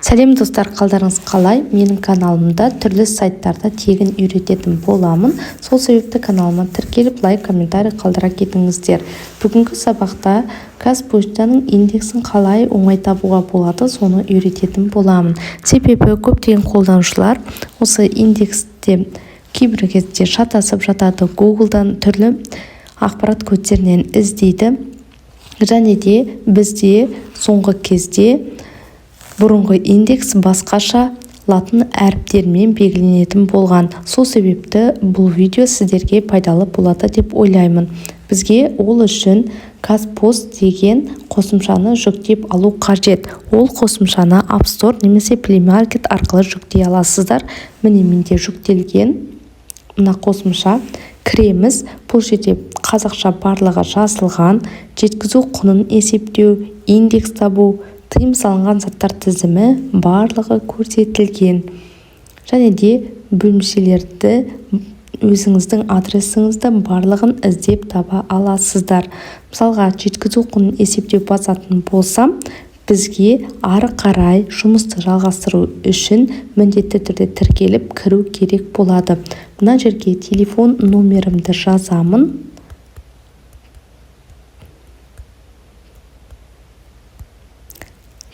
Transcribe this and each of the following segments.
Сәлем достар, қалдарыңыз қалай? Менің каналымда түрлі сайттарда тегін үйрететін боламын. Сол себепті каналыма тіркеліп, лайк, комментарий қалдыра кетіңіздер. Бүгінгі сабақта Қазпоштаның индексін қалай оңай табуға болады, соны үйрететін боламын. Себебі көптеген қолданушылар осы индексте кейбір кезде шатасып жатады. Google'дан түрлі ақпарат көздерінен іздейді. Және де бізде соңғы кезде бұрынғы индекс басқаша латын әріптермен белгіленетін болған. Сол себепті бұл видео сіздерге пайдалы болады деп ойлаймын. Бізге ол үшін Қазпост деген қосымшаны жүктеп алу қажет. Ол қосымшаны App Store немесе Play Market арқылы жүктей аласыздар. Міне менде жүктелген мына қосымша. Кіреміз. Бұл жерде қазақша барлығы жазылған. Жеткізу құнын есептеу, индекс табу, тыйым салынған заттар тізімі барлығы көрсетілген. Және де бөлімшелерді өзіңіздің адресіңізді барлығын іздеп таба аласыздар. Мысалға, жеткізу құнын есептеу басатын болсам, бізге ары қарай жұмысты жалғастыру үшін міндетті түрде тіркеліп кіру керек болады. Мына жерге телефон номерімді жазамын.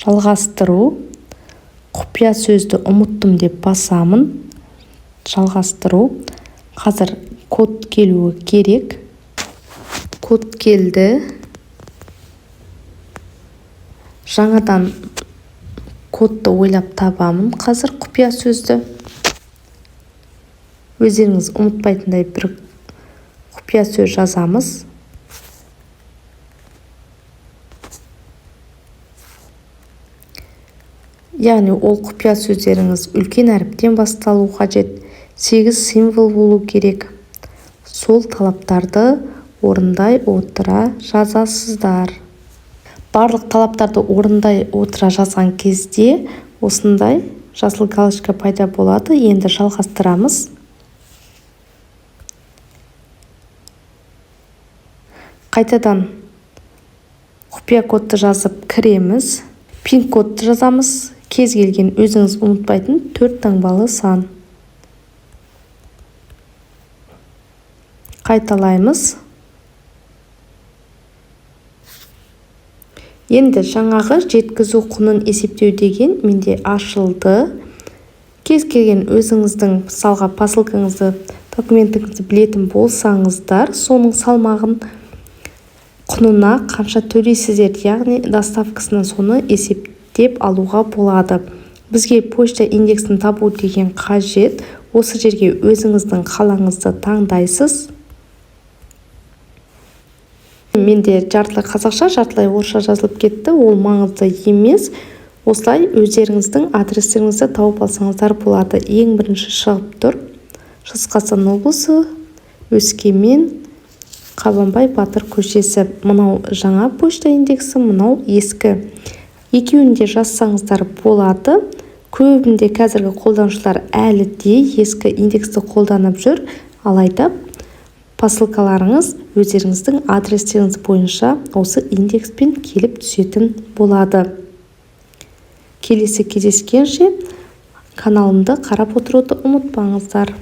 Жалғастыру. Құпия сөзді ұмыттым деп басамын. Жалғастыру. Қазір код келуі керек. Код келді. Жаңадан кодты ойлап табамын. Қазір құпия сөзді. Өздеріңіз ұмытпайтындай бір құпия сөз жазамыз. Яғни ол құпия сөздеріңіз үлкен әріптен басталу қажет. 8 символ болу керек. Сол талаптарды орындай отыра жазасыздар. Барлық талаптарды орындай отыра жазған кезде осындай жасыл галочка пайда болады. Енді жалғастырамыз. Қайтадан құпия кодты жазып кіреміз. Пин кодты жазамыз. Кез келген өзіңіз ұмытпайтын 4 таңбалы сан. Қайталаймыз. Енді жаңағы жеткізу құнын есептеу деген менде ашылды. Кез келген өзіңіздің мысалға посылкаңызды, документіңізді білетін болсаңыздар, соның салмағын құнына қанша төлейсіздер, яғни доставкасынан соны есептеп алуға болады. Бізге почта индексін табу деген қажет. Осы жерге өзіңіздің қалаңызды таңдайсыз. Менде жартылай қазақша, жартылай орысша жазылып кетті. Ол маңызды емес. Осылай өздеріңіздің адрестеріңізді тауып алсаңыздар болады. Ең бірінші шығып тұр. Шығыс Қазақстан облысы, Өскемен, Қабанбай Батыр көшесі. Мынау жаңа почта индексі, мынау ескі. Екеуінде жазсаңыздар болады. Көбінде қазіргі қолданушылар әлі де ескі индексті қолданып жүр. Алайда посылкаларыңыз өздеріңіздің адрестеріңіз бойынша осы индекспен келіп түсетін болады. Келесі кездескенше каналымды қарап отыруды ұмытпаңыздар.